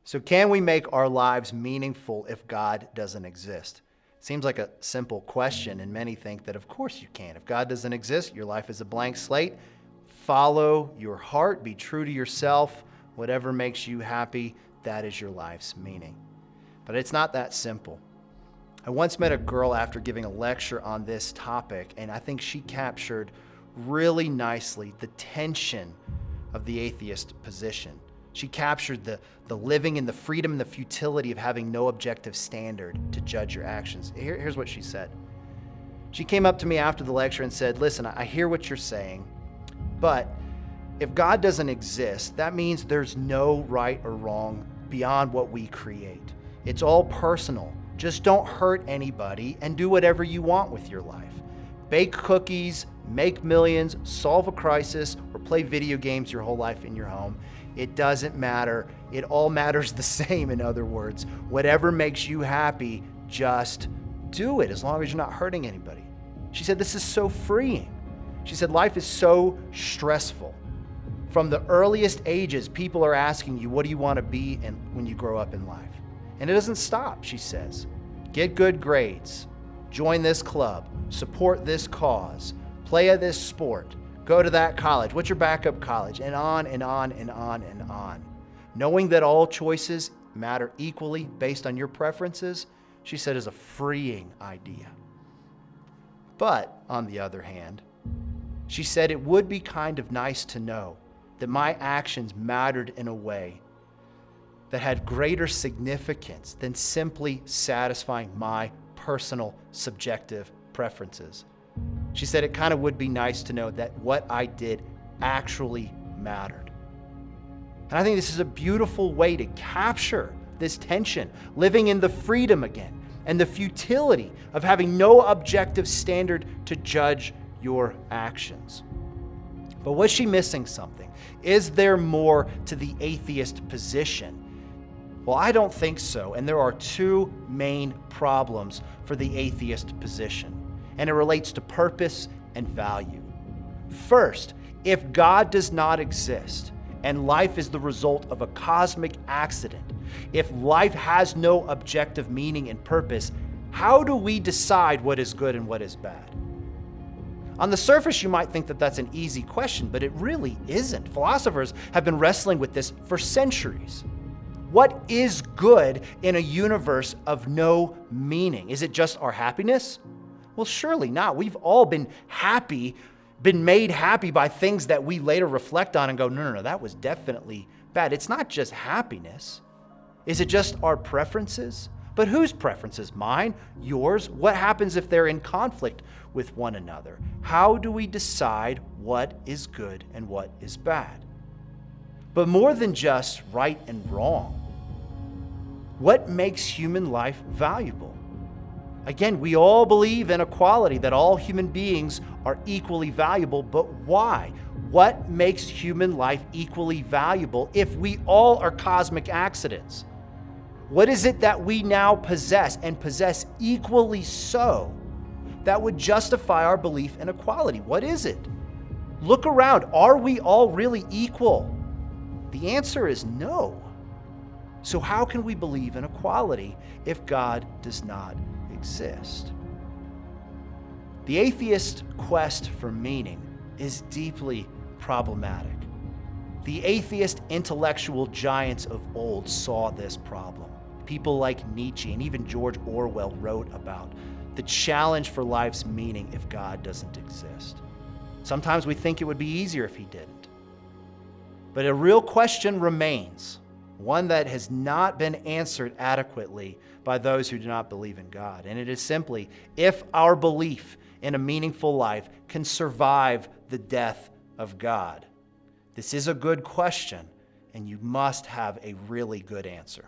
So can we make our lives meaningful if God doesn't exist? Seems like a simple question, and many think that of course you can. If God doesn't exist, your life is a blank slate. Follow your heart, be true to yourself. Whatever makes you happy, that is your life's meaning. But it's not that simple. I once met a girl after giving a lecture on this topic, and I think she captured really nicely the tension of the atheist position. She captured the living in the freedom and the futility of having no objective standard to judge your actions. Here's what she said. She came up to me after the lecture and said, listen, I hear what you're saying, but if God doesn't exist, that means there's no right or wrong beyond what we create. It's all personal. Just don't hurt anybody and do whatever you want with your life. Bake cookies, make millions, solve a crisis, or play video games your whole life in your home. It doesn't matter. It all matters the same, in other words. Whatever makes you happy, just do it as long as you're not hurting anybody. She said, this is so freeing. She said, life is so stressful. From the earliest ages, people are asking you, what do you want to be when you grow up in life? And it doesn't stop, she says. Get good grades, join this club, support this cause, play at this sport, go to that college, what's your backup college, and on and on and on and on. Knowing that all choices matter equally based on your preferences, she said, is a freeing idea. But, on the other hand, she said it would be kind of nice to know that my actions mattered in a way that had greater significance than simply satisfying my personal subjective preferences. She said it kind of would be nice to know that what I did actually mattered. And I think this is a beautiful way to capture this tension, living in the freedom again, and the futility of having no objective standard to judge your actions. But was she missing something? Is there more to the atheist position? Well, I don't think so, and there are two main problems for the atheist position, and it relates to purpose and value. First, if God does not exist, and life is the result of a cosmic accident, if life has no objective meaning and purpose, how do we decide what is good and what is bad? On the surface, you might think that that's an easy question, but it really isn't. Philosophers have been wrestling with this for centuries. What is good in a universe of no meaning? Is it just our happiness? Well, surely not. We've all been made happy by things that we later reflect on and go, no, that was definitely bad. It's not just happiness. Is it just our preferences? But whose preferences? Mine? Yours? What happens if they're in conflict with one another? How do we decide what is good and what is bad? But more than just right and wrong, what makes human life valuable? Again, we all believe in equality, that all human beings are equally valuable, but why? What makes human life equally valuable if we all are cosmic accidents? What is it that we now possess, and possess equally so, that would justify our belief in equality? What is it? Look around. Are we all really equal? The answer is no. So how can we believe in equality if God does not exist? The atheist quest for meaning is deeply problematic. The atheist intellectual giants of old saw this problem. People like Nietzsche and even George Orwell wrote about the challenge for life's meaning if God doesn't exist. Sometimes we think it would be easier if he didn't. But a real question remains, one that has not been answered adequately by those who do not believe in God. And it is simply, if our belief in a meaningful life can survive the death of God. This is a good question, and you must have a really good answer.